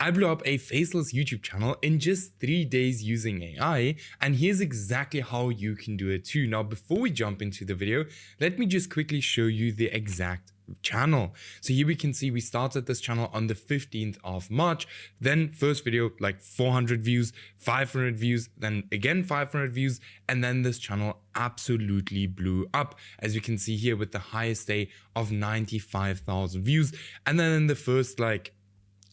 I blew up a faceless YouTube channel in just 3 days using AI, and here's exactly how you can do it too. Now, before we jump into the video, let me just quickly show you the exact channel. So here we can see we started this channel on the 15th of March. Then first video like 400 views, 500 views, then again 500 views, and then this channel absolutely blew up, as you can see here, with the highest day of 95,000 views. And then in the first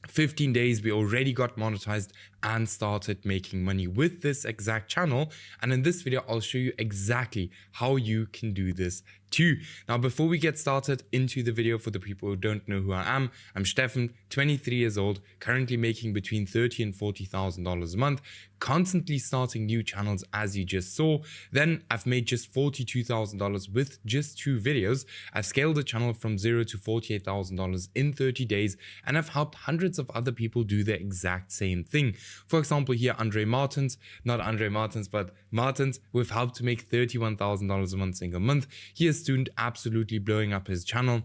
15 days we already got monetized and started making money with this exact channel. And in this video I'll show you exactly how you can do this too. Now, before we get started into the video, for the people who don't know who I am, I'm Stefan, 23 years old, currently making between $30,000 and $40,000 a month, constantly starting new channels, as you just saw. Then I've made just $42,000 with just 2 videos. I've scaled the channel from $0 to $48,000 in 30 days, and I've helped hundreds of other people do the exact same thing. For example, here Martins, we've helped to make $31,000 a month single month. Here's student absolutely blowing up his channel.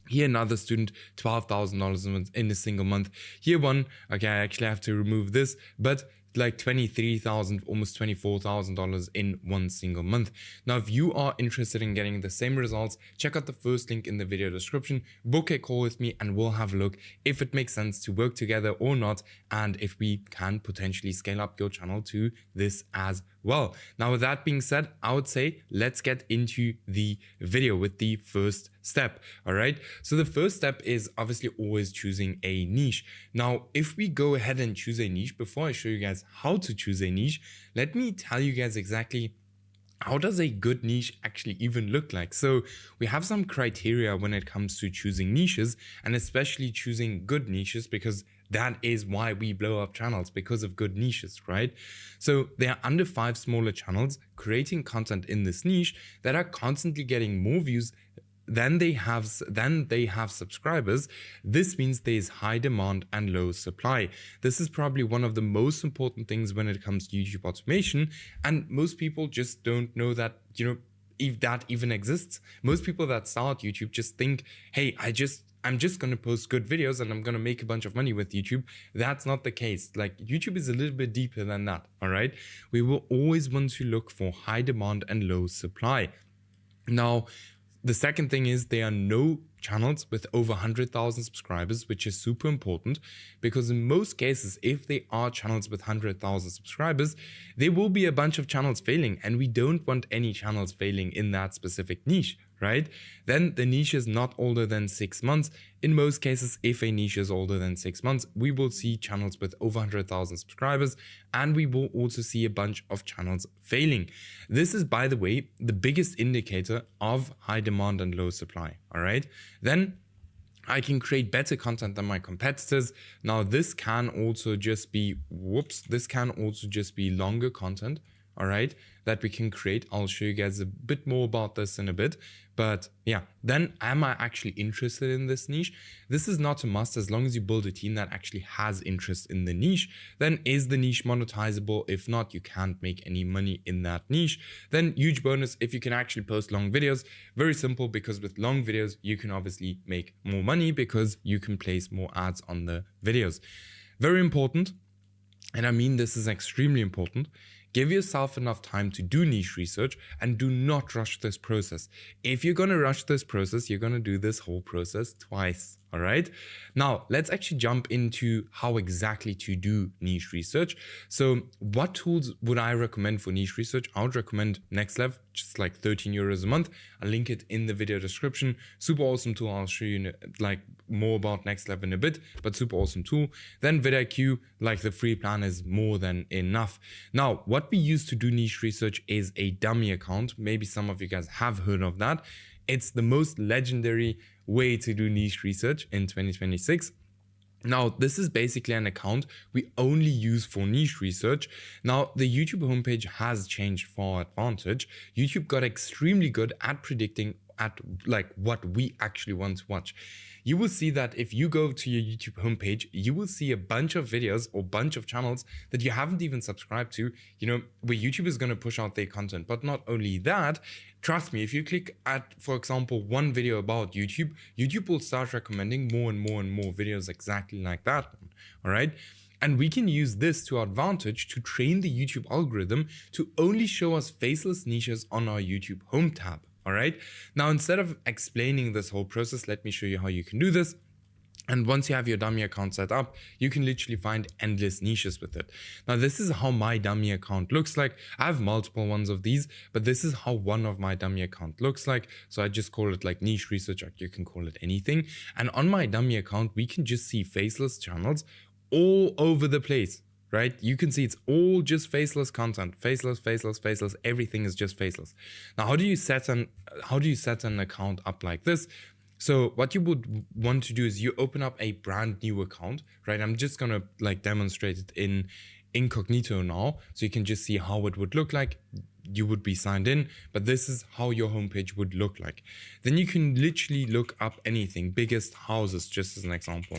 Here another student, $12,000 a month in a single month. Here one, okay, I actually have to remove this, but like $23,000, almost $24,000 in one single month. Now, if you are interested in getting the same results, check out the first link in the video description, book a call with me, and we'll have a look if it makes sense to work together or not, and if we can potentially scale up your channel to this as well. Now, with that being said, I would say let's get into the video with the first step. All right, so the first step is obviously always choosing a niche. Now, if we go ahead and choose a niche, before I show you guys how to choose a niche, let me tell you guys exactly how does a good niche actually even look like. So we have some criteria when it comes to choosing niches, and especially choosing good niches, because that is why we blow up channels, because of good niches, right? So there are under 5 smaller channels creating content in this niche that are constantly getting more views than they have subscribers. This means there is high demand and low supply. This is probably one of the most important things when it comes to YouTube automation, and most people just don't know that, if that even exists. Most people that start YouTube just think, hey, I'm just going to post good videos and I'm going to make a bunch of money with YouTube. That's not the case. Like, YouTube is a little bit deeper than that. All right. We will always want to look for high demand and low supply. Now, the second thing is there are no channels with over 100,000 subscribers, which is super important, because in most cases, if they are channels with 100,000 subscribers, there will be a bunch of channels failing, and we don't want any channels failing in that specific niche, right? Then the niche is not older than 6 months. In most cases, if a niche is older than 6 months, we will see channels with over 100,000 subscribers, and we will also see a bunch of channels failing. This is, by the way, the biggest indicator of high demand and low supply, all right? Then I can create better content than my competitors. Now, this can also just be, longer content, all right, that we can create. I'll show you guys a bit more about this in a bit. But yeah, then am I actually interested in this niche? This is not a must. As long as you build a team that actually has interest in the niche, then is the niche monetizable? If not, you can't make any money in that niche. Then huge bonus if you can actually post long videos. Very simple, because with long videos, you can obviously make more money because you can place more ads on the videos. Very important. And I mean, this is extremely important. Give yourself enough time to do niche research, and do not rush this process. If you're going to rush this process, you're going to do this whole process twice. All right. Now, let's actually jump into how exactly to do niche research. So what tools would I recommend for niche research? I would recommend NextLev, just like €13 a month. I'll link it in the video description. Super awesome tool. I'll show you more about NextLev in a bit, but super awesome tool. Then vidIQ, the free plan is more than enough. Now, what we use to do niche research is a dummy account. Maybe some of you guys have heard of that. It's the most legendary way to do niche research in 2026. Now, this is basically an account we only use for niche research. Now, the YouTube homepage has changed for our advantage. YouTube got extremely good at predicting at like what we actually want to watch. You will see that if you go to your YouTube homepage, you will see a bunch of videos or bunch of channels that you haven't even subscribed to, you know, where YouTube is going to push out their content. But not only that, trust me, if you click at, for example, one video about YouTube, YouTube will start recommending more and more and more videos exactly like that one. All right. And we can use this to our advantage to train the YouTube algorithm to only show us faceless niches on our YouTube home tab. All right. Now, instead of explaining this whole process, let me show you how you can do this. And once you have your dummy account set up, you can literally find endless niches with it. Now, this is how my dummy account looks like. I have multiple ones of these, but this is how one of my dummy account looks like. So I just call it like niche research, or you can call it anything. And on my dummy account, we can just see faceless channels all over the place. Right? You can see it's all just faceless content, faceless, faceless, faceless. Everything is just faceless. Now, how do you set an account up like this? So what you would want to do is you open up a brand new account, right? I'm just going to like demonstrate it in incognito now. So you can just see how it would look like. You would be signed in, but this is how your homepage would look like. Then you can literally look up anything, biggest houses, just as an example.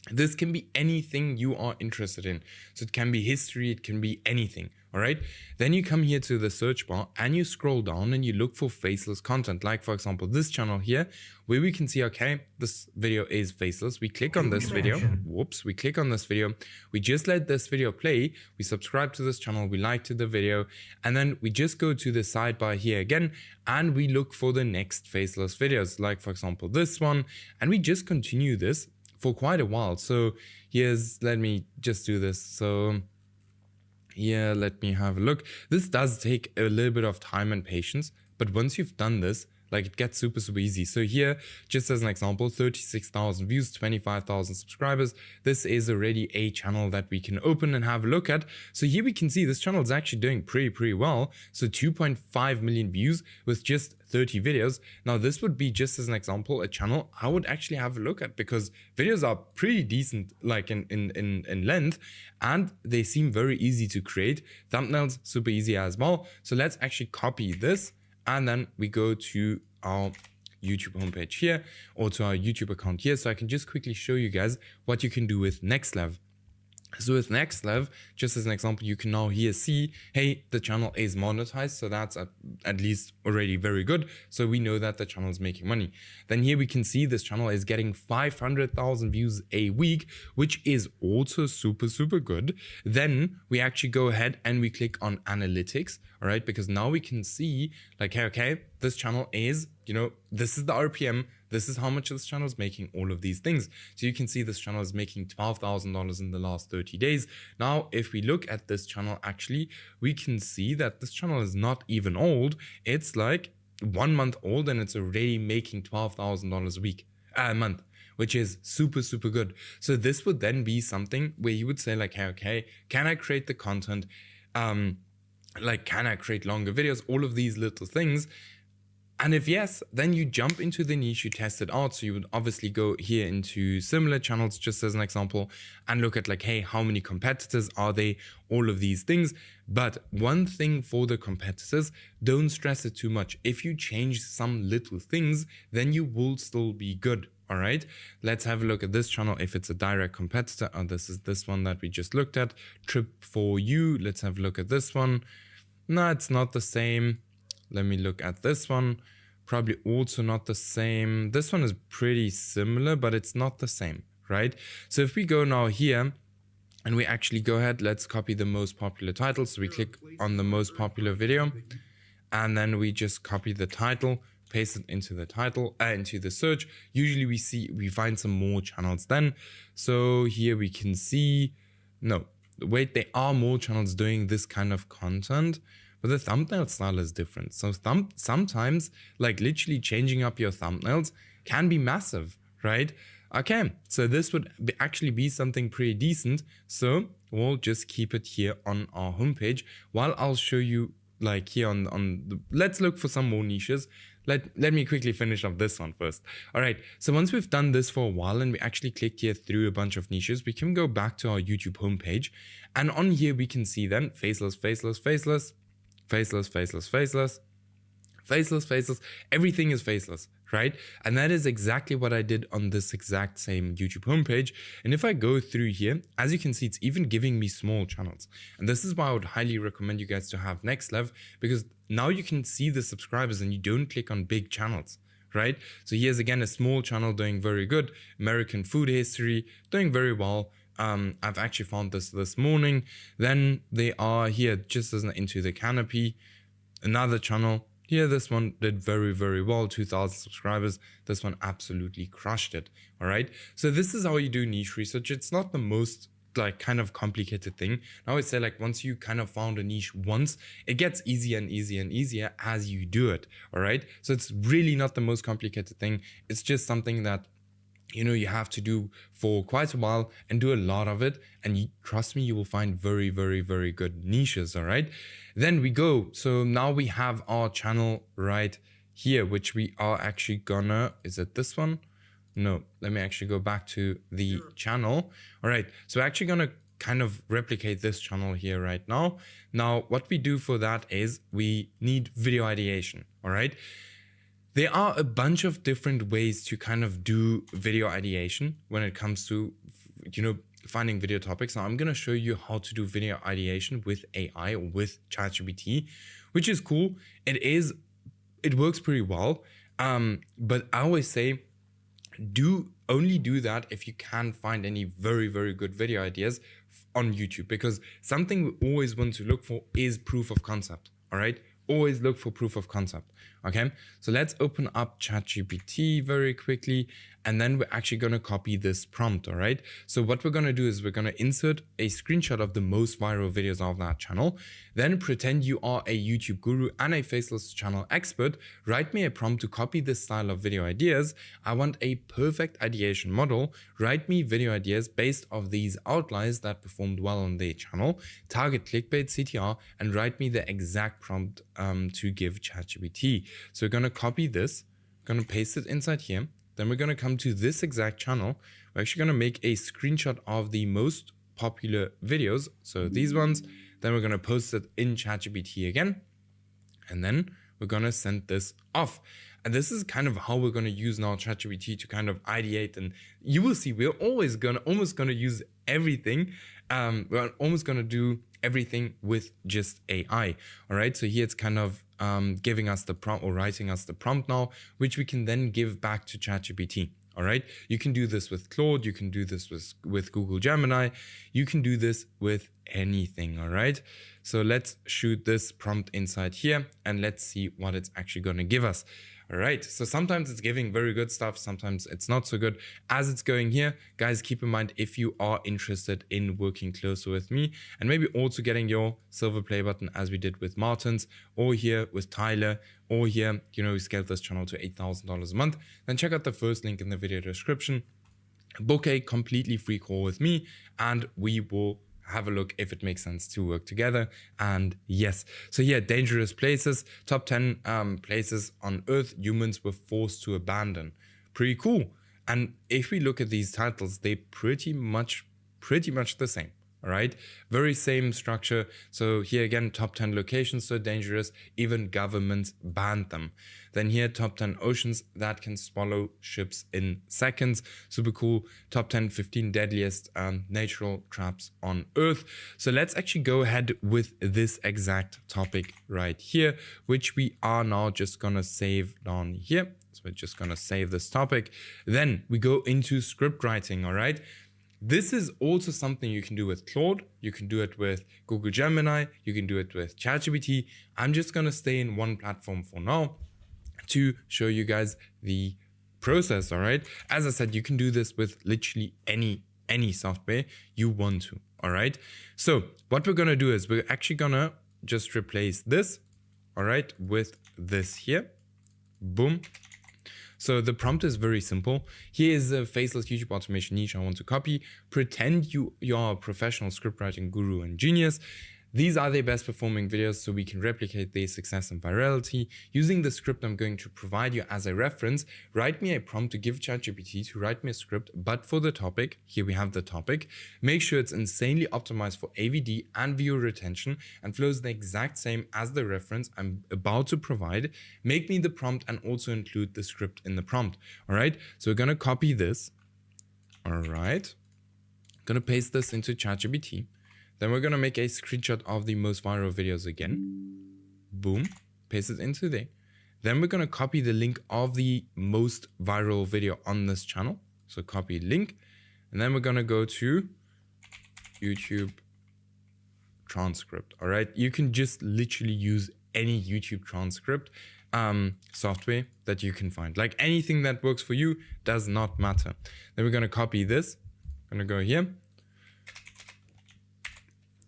This can be anything you are interested in. So it can be history, it can be anything. All right. Then you come here to the search bar and you scroll down and you look for faceless content. Like, for example, this channel here, where we can see, okay, this video is faceless. We click on this video. Whoops. We click on this video. We just let this video play. We subscribe to this channel. We like to the video. And then we just go to the sidebar here again and we look for the next faceless videos. Like, for example, this one. And we just continue this for quite a while. So let me just do this. So yeah, let me have a look. This does take a little bit of time and patience, but once you've done this, like it gets super, super easy. So here, just as an example, 36,000 views, 25,000 subscribers. This is already a channel that we can open and have a look at. So here we can see this channel is actually doing pretty well. So 2.5 million views with just 30 videos. Now this would be, just as an example, a channel I would actually have a look at because videos are pretty decent, like in length, and they seem very easy to create. Thumbnails, super easy as well. So let's actually copy this. And then we go to our YouTube homepage here, or to our YouTube account here. So I can just quickly show you guys what you can do with NextLev. So with NextLev, just as an example, you can now here see, hey, the channel is monetized. So that's at least already very good. So we know that the channel is making money. Then here we can see this channel is getting 500,000 views a week, which is also super, super good. Then we actually go ahead and we click on analytics. All right, because now we can see like, hey, okay, this channel is, you know, this is the RPM. This is how much this channel is making, all of these things. So you can see this channel is making $12,000 in the last 30 days. Now, if we look at this channel, actually, we can see that this channel is not even old. It's like 1 month old and it's already making $12,000 a month, which is super, super good. So this would then be something where you would say like, hey, okay, can I create the content? Like, can I create longer videos? All of these little things. And if yes, then you jump into the niche, you test it out. So you would obviously go here into similar channels, just as an example, and look at like, hey, how many competitors are they? All of these things. But one thing for the competitors, don't stress it too much. If you change some little things, then you will still be good. All right, let's have a look at this channel. If it's a direct competitor, this is this one that we just looked at, Trip for You. Let's have a look at this one. No, it's not the same. Let me look at this one. Probably also not the same. This one is pretty similar, but it's not the same, right? So if we go now here and we actually go ahead, let's copy the most popular title. So we click on the most popular video and then we just copy the title, paste it into the title, into the search. Usually we find some more channels then. So here we can see, no, wait, there are more channels doing this kind of content, but the thumbnail style is different. So sometimes like literally changing up your thumbnails can be massive, right? Okay, so this would actually be something pretty decent. So we'll just keep it here on our homepage while I'll show you like here on the, let's look for some more niches. Let me quickly finish up this one first. All right, so once we've done this for a while and we actually clicked here through a bunch of niches, we can go back to our YouTube homepage. And on here, we can see then faceless, faceless, faceless, faceless, faceless, faceless, Faceless, everything is faceless, right? And that is exactly what I did on this exact same YouTube homepage. And if I go through here, as you can see, it's even giving me small channels. And this is why I would highly recommend you guys to have Next Level, because now you can see the subscribers and you don't click on big channels, right? So here's again a small channel doing very good. American food history, doing very well. I've actually found this morning. Then they are here just as into the canopy. Another channel. Here, this one did very, very well, 2,000 subscribers. This one absolutely crushed it, all right? So this is how you do niche research. It's not the most like kind of complicated thing. I always say like once you kind of found a niche once, it gets easier and easier and easier as you do it, all right? So it's really not the most complicated thing. It's just something that you have to do for quite a while and do a lot of it. And trust me, you will find very, very, very good niches, all right? Then we go. So now we have our channel right here, which we are actually gonna, is it this one? No, let me actually go back to the channel. All right, so we're actually gonna kind of replicate this channel here right now. Now, what we do for that is we need video ideation, all right? There are a bunch of different ways to kind of do video ideation when it comes to, finding video topics. Now I'm going to show you how to do video ideation with AI or with ChatGPT, which is cool. It works pretty well. But I always say, only do that if you can find any very, very good video ideas on YouTube, because something we always want to look for is proof of concept. All right. Always look for proof of concept. Okay, so let's open up ChatGPT very quickly, and then we're actually going to copy this prompt. All right, so what we're going to do is we're going to insert a screenshot of the most viral videos of that channel, then pretend you are a YouTube guru and a Faceless channel expert. Write me a prompt to copy this style of video ideas. I want a perfect ideation model. Write me video ideas based off these outliers that performed well on their channel. Target clickbait CTR and write me the exact prompt to give ChatGPT. So we're going to copy this, going to paste it inside here. Then we're going to come to this exact channel. We're actually going to make a screenshot of the most popular videos. So these ones, then we're going to post it in ChatGPT again. And then we're going to send this off. And this is kind of how we're going to use now ChatGPT to kind of ideate. And you will see, we're almost going to use everything. We're almost going to do everything with just AI. All right. So here it's kind of giving us the prompt or writing us the prompt now, which we can then give back to ChatGPT. All right. You can do this with Claude. You can do this with Google Gemini. You can do this with anything. All right. So let's shoot this prompt inside here and let's see what it's actually going to give us. All right, so sometimes it's giving very good stuff, sometimes it's not so good. As it's going here, guys, keep in mind, if you are interested in working closer with me and maybe also getting your silver play button as we did with Martin's, or here with Tyler, or here, we scaled this channel to $8,000 a month, then check out the first link in the video description. Book a completely free call with me and we will have a look if it makes sense to work together. And yes, so yeah, dangerous places, top 10 places on Earth humans were forced to abandon. Pretty cool. And if we look at these titles, they pretty much the same. All right, very same structure. So here again, top 10 locations so dangerous, even governments banned them. Then here, top 10 oceans that can swallow ships in seconds. Super cool. Top 10, 15 deadliest natural traps on Earth. So let's actually go ahead with this exact topic right here, which we are now just gonna save down here. So we're just gonna save this topic. Then we go into script writing. All right. This is also something you can do with Claude. You can do it with Google Gemini. You can do it with ChatGPT. I'm just going to stay in one platform for now to show you guys the process, all right? As I said, you can do this with literally any software you want to, all right? So what we're going to do is we're actually going to just replace this, all right, with this here. Boom. So the prompt is very simple. Here is a faceless YouTube automation niche I want to copy. Pretend you are a professional scriptwriting guru and genius. These are the best performing videos, so we can replicate their success and virality. Using the script I'm going to provide you as a reference, write me a prompt to give ChatGPT to write me a script, but for the topic. Here we have the topic. Make sure it's insanely optimized for AVD and viewer retention and flows the exact same as the reference I'm about to provide. Make me the prompt and also include the script in the prompt. All right, so we're going to copy this. All right, going to paste this into ChatGPT. Then we're going to make a screenshot of the most viral videos again. Boom, paste it into there. Then we're going to copy the link of the most viral video on this channel. So copy link. And then we're going to go to YouTube transcript. All right, you can just literally use any YouTube transcript software that you can find. Like anything that works for you does not matter. Then we're going to copy this. I'm going to go here.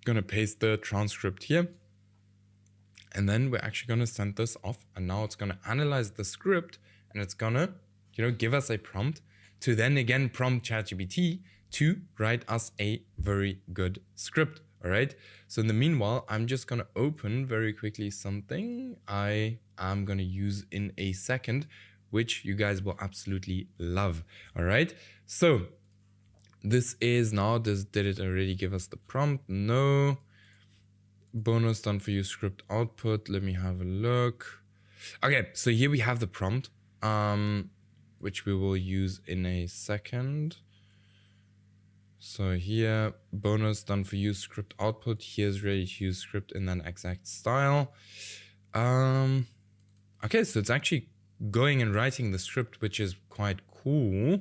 Going to paste the transcript here, and then we're actually going to send this off, and now it's going to analyze the script, and it's going to, give us a prompt to then again prompt ChatGPT to write us a very good script. All right, so in the meanwhile, I'm just going to open very quickly something I am going to use in a second, which you guys will absolutely love. All right, so this is now, did it already give us the prompt? No. Bonus done for you script output. Let me have a look. Okay, so here we have the prompt, which we will use in a second. So here, bonus done for you script output. Here's ready to use script in that exact style. Okay, so it's actually going and writing the script, which is quite cool.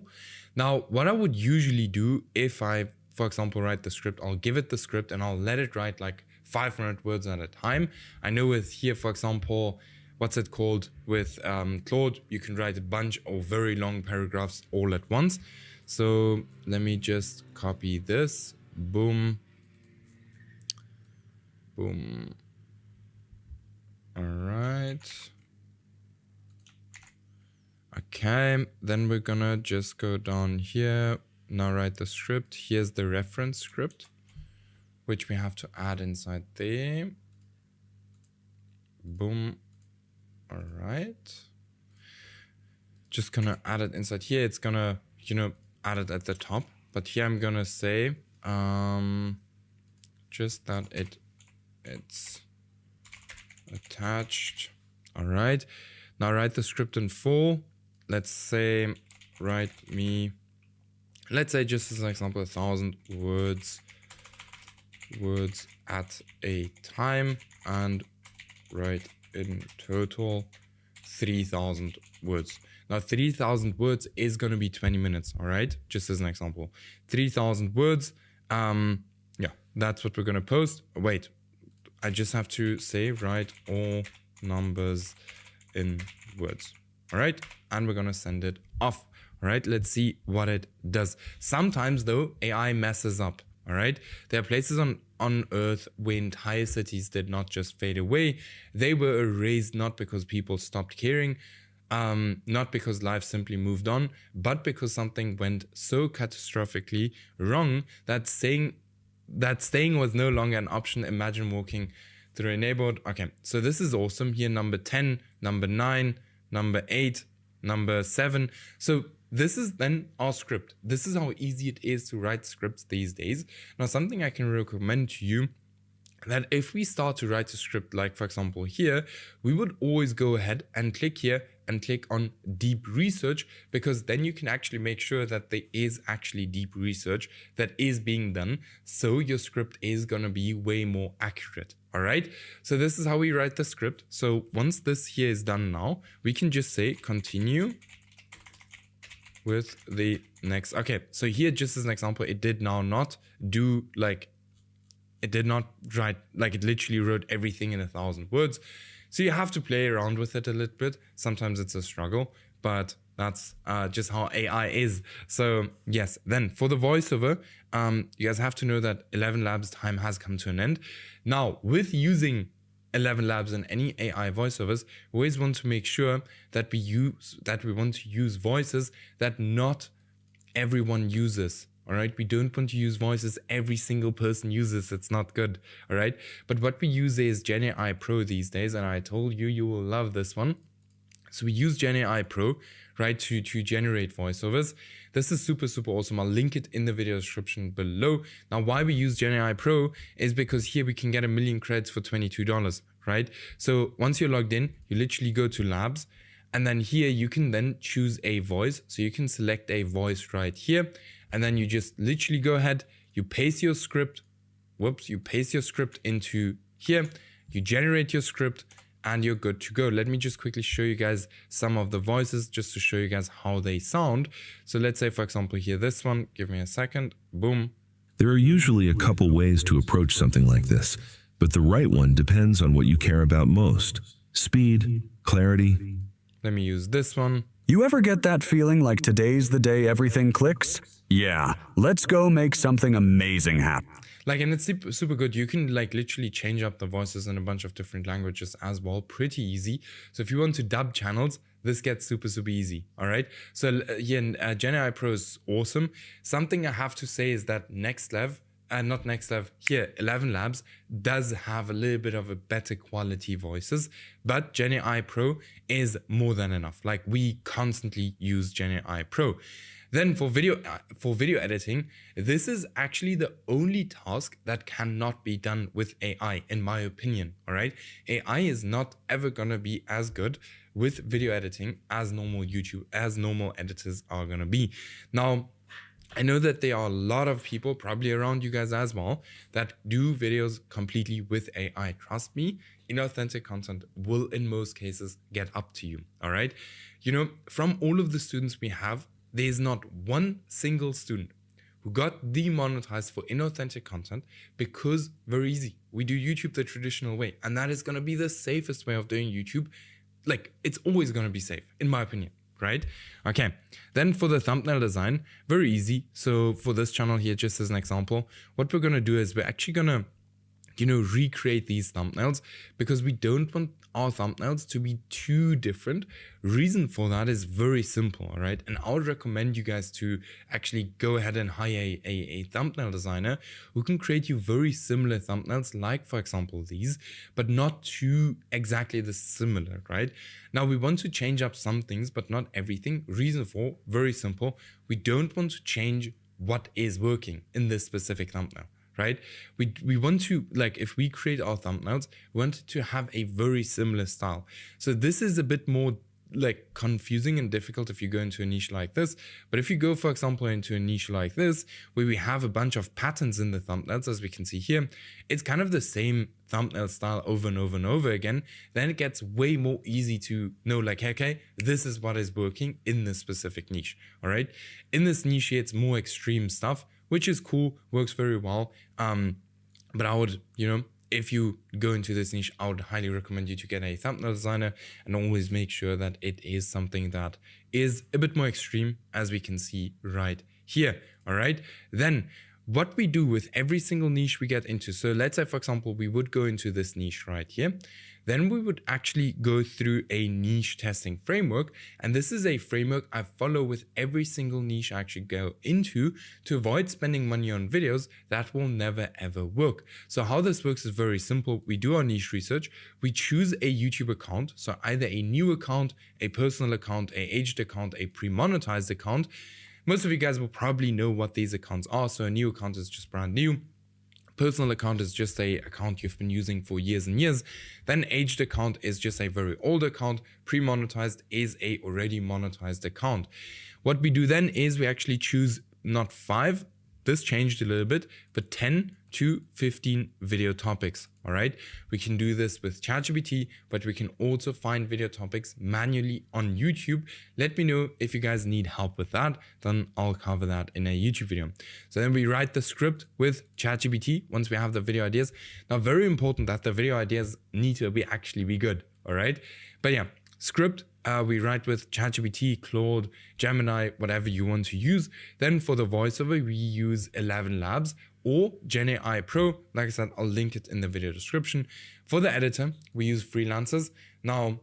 Now, what I would usually do if I, for example, write the script, I'll give it the script and I'll let it write like 500 words at a time. I know with here, for example, what's it called? With Claude, you can write a bunch of very long paragraphs all at once. So let me just copy this. Boom. Boom. All right. Okay, then we're gonna just go down here. Now write the script. Here's the reference script, which we have to add inside there. Boom. All right. Just gonna add it inside here. It's gonna, add it at the top. But here I'm gonna say just that it's attached. All right. Now write the script in full. Let's say let's say just as an example, 1,000 words at a time, and write in total 3,000 words. Now 3,000 words is going to be 20 minutes. All right, just as an example, 3,000 words. Yeah, that's what we're going to post. Wait, I just have to say write all numbers in words. All right, and we're gonna send it off. All right, let's see what it does. Sometimes though, AI messes up. All right, there are places on Earth where entire cities did not just fade away. They were erased not because people stopped caring, not because life simply moved on, but because something went so catastrophically wrong that staying was no longer an option. Imagine walking through a neighborhood. Okay, so this is awesome. Here, number 10, number 9, number 8, number 7. So this is then our script. This is how easy it is to write scripts these days. Now, something I can recommend to you, that if we start to write a script, like for example here, we would always go ahead and click here and click on deep research, because then you can actually make sure that there is actually deep research that is being done. So your script is going to be way more accurate. All right. So this is how we write the script. So once this here is done now, we can just say continue with the next. Okay. So here, just as an example, it did now not do like, it did not write, like it literally wrote everything in 1,000 words. So you have to play around with it a little bit. Sometimes it's a struggle, but that's just how AI is. So yes, then for the voiceover, you guys have to know that 11 Labs time has come to an end. Now, with using 11 Labs and any AI voiceovers, we always want to make sure that we want to use voices that not everyone uses. All right, we don't want to use voices every single person uses. It's not good. All right, but what we use is GenAI Pro these days, and I told you you will love this one. So we use GenAI Pro, right, to generate voiceovers. This is super awesome. I'll link it in the video description below. Now, why we use GenAI Pro is because here we can get 1 million credits for $22, right? So once you're logged in, you literally go to labs, and then here you can then choose a voice. So you can select a voice right here, and then you just literally go ahead, you paste your script, you paste your script into here, you generate your script, and you're good to go. Let me just quickly show you guys some of the voices just to show you guys how they sound. So let's say, for example, here, this one, give me a second, boom. There are usually a couple ways to approach something like this, but the right one depends on what you care about most. Speed, clarity. Let me use this one. You ever get that feeling like today's the day everything clicks? Yeah, let's go make something amazing happen. Like, and it's super good. You can like literally change up the voices in a bunch of different languages as well. Pretty easy. So if you want to dub channels, this gets super easy. All right. So GenAI Pro is awesome. Something I have to say is that not Next Level, here, 11 Labs does have a little bit of a better quality voices, but GenAI Pro is more than enough. Like, we constantly use GenAI Pro. Then for video editing, this is actually the only task that cannot be done with AI, in my opinion. All right, AI is not ever gonna be as good with video editing as normal editors are gonna be. Now, I know that there are a lot of people, probably around you guys as well, that do videos completely with AI. Trust me, inauthentic content will in most cases get up to you. All right, you know, from all of the students we have, there's not one single student who got demonetized for inauthentic content because very easy. We do YouTube the traditional way, and that is going to be the safest way of doing YouTube. Like, it's always going to be safe, in my opinion, right? Okay, then for the thumbnail design, very easy. So for this channel here, just as an example, what we're going to do is we're actually going to, you know, recreate these thumbnails because we don't want our thumbnails to be too different. Reason for that is very simple, all right? And I would recommend you guys to actually go ahead and hire a thumbnail designer who can create you very similar thumbnails, like for example these, but not too exactly the similar, right? Now we want to change up some things, but not everything. Reason for, very simple, we don't want to change what is working in this specific thumbnail. Right? We want to, like, if we create our thumbnails, we want it to have a very similar style. So this is a bit more like confusing and difficult if you go into a niche like this. But if you go, for example, into a niche like this, where we have a bunch of patterns in the thumbnails, as we can see here, it's kind of the same thumbnail style over and over and over again. Then it gets way more easy to know, like, okay, this is what is working in this specific niche. All right. In this niche here, it's more extreme stuff, which is cool, works very well. But I would, you know, if you go into this niche, I would highly recommend you to get a thumbnail designer and always make sure that it is something that is a bit more extreme, as we can see right here. All right. Then what we do with every single niche we get into. So let's say, for example, we would go into this niche right here. Then we would actually go through a niche testing framework. And this is a framework I follow with every single niche I actually go into to avoid spending money on videos that will never ever work. So how this works is very simple. We do our niche research. We choose a YouTube account. So either a new account, a personal account, a aged account, a pre-monetized account. Most of you guys will probably know what these accounts are. So a new account is just brand new. Personal account is just a account you've been using for years and years. Then aged account is just a very old account. Pre-monetized is a already monetized account. What we do then is we actually choose not 5, this changed a little bit, but 10 to 15 video topics. All right, we can do this with ChatGPT, but we can also find video topics manually on YouTube. Let me know if you guys need help with that, then I'll cover that in a YouTube video. So then we write the script with ChatGPT once we have the video ideas. Now, very important that the video ideas need to actually be good. All right, but yeah, script we write with ChatGPT, Claude, Gemini, whatever you want to use. Then for the voiceover, we use 11 Labs or GenAI Pro. Like I said, I'll link it in the video description. For the editor, we use freelancers. Now,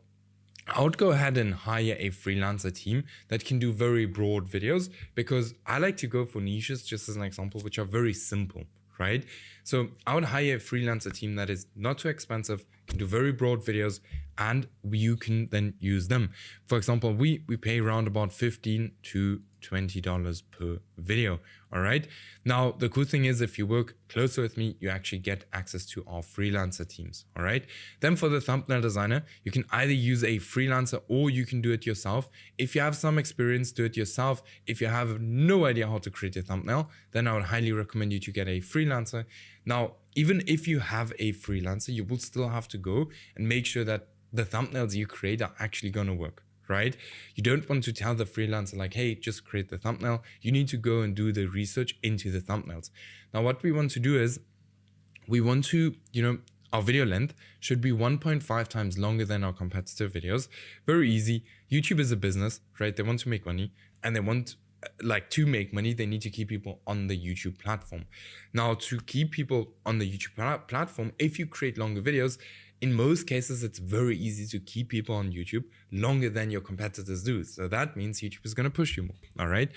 I would go ahead and hire a freelancer team that can do very broad videos, because I like to go for niches, just as an example, which are very simple, right? So I would hire a freelancer team that is not too expensive, can do very broad videos, and you can then use them. For example, we pay around about $15 to $20 per video. All right. Now, the cool thing is, if you work closer with me, you actually get access to our freelancer teams. All right. Then for the thumbnail designer, you can either use a freelancer or you can do it yourself. If you have some experience, do it yourself. If you have no idea how to create a thumbnail, then I would highly recommend you to get a freelancer. Now, even if you have a freelancer, you will still have to go and make sure that the thumbnails you create are actually going to work. Right? You don't want to tell the freelancer like, hey, just create the thumbnail. You need to go and do the research into the thumbnails. Now, what we want to do is we want to, our video length should be 1.5 times longer than our competitor videos. Very easy. YouTube is a business, right? They want to make money, and they want, to make money, they need to keep people on the YouTube platform. Now, to keep people on the YouTube platform, if you create longer videos, in most cases, it's very easy to keep people on YouTube longer than your competitors do. So that means YouTube is going to push you more. All right.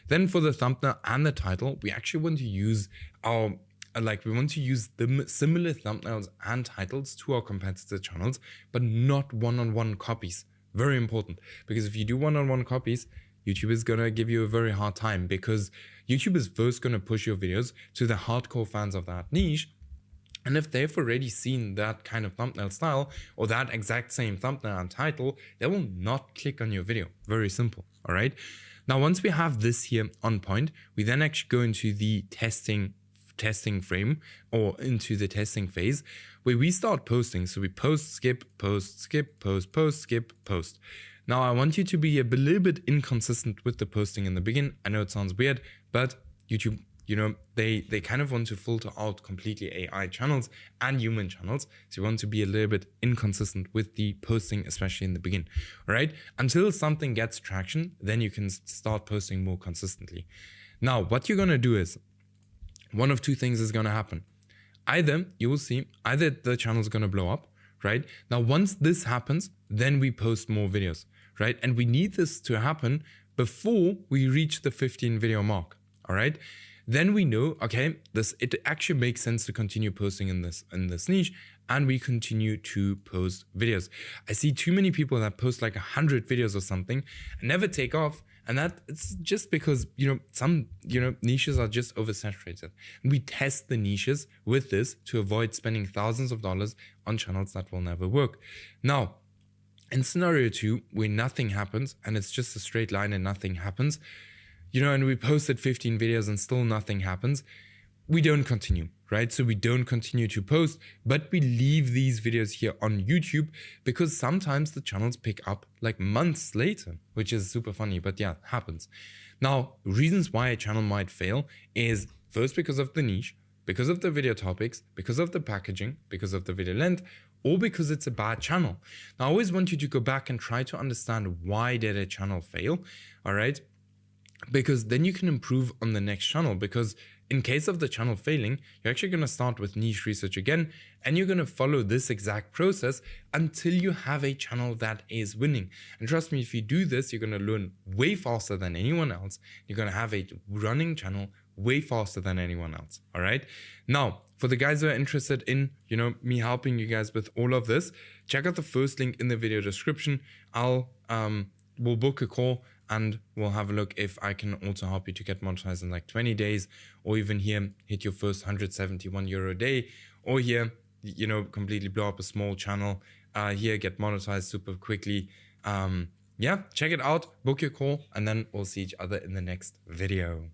Then for the thumbnail and the title, we actually want to use the similar thumbnails and titles to our competitor channels, but not one-on-one copies. Very important, because if you do one-on-one copies, YouTube is going to give you a very hard time, because YouTube is first going to push your videos to the hardcore fans of that niche. And if they've already seen that kind of thumbnail style or that exact same thumbnail and title, they will not click on your video. Very simple. All right. Now, once we have this here on point, we then actually go into the testing frame, or into the testing phase, where we start posting. So we post, skip, post, skip, post, post, skip, post. Now, I want you to be a little bit inconsistent with the posting in the beginning. I know it sounds weird, but YouTube, they kind of want to filter out completely AI channels and human channels. So you want to be a little bit inconsistent with the posting, especially in the beginning. All right. Until something gets traction, then you can start posting more consistently. Now, what you're going to do is one of two things is going to happen. Either you will see, either the channel is going to blow up, right? Now, once this happens, then we post more videos, right? And we need this to happen before we reach the 15 video mark. All right. Then we know, okay, it actually makes sense to continue posting in this niche, and we continue to post videos. I see too many people that post like 100 videos or something and never take off, and that it's just because some niches are just oversaturated. And we test the niches with this to avoid spending thousands of dollars on channels that will never work. Now, in scenario 2, where nothing happens and it's just a straight line and nothing happens, and we posted 15 videos and still nothing happens, we don't continue, right? So we don't continue to post, but we leave these videos here on YouTube, because sometimes the channels pick up like months later, which is super funny, but yeah, happens. Now, reasons why a channel might fail is first because of the niche, because of the video topics, because of the packaging, because of the video length, or because it's a bad channel. Now, I always want you to go back and try to understand, why did a channel fail, all right? Because then you can improve on the next channel. Because in case of the channel failing, you're actually going to start with niche research again, and you're going to follow this exact process until you have a channel that is winning. And trust me, if you do this, you're going to learn way faster than anyone else. You're going to have a running channel way faster than anyone else. All right. Now, for the guys who are interested in, me helping you guys with all of this, check out the first link in the video description. We'll book a call, and we'll have a look if I can also help you to get monetized in like 20 days, or even here, hit your first €171 a day, or here, completely blow up a small channel, here, get monetized super quickly. Yeah, check it out, book your call, and then we'll see each other in the next video.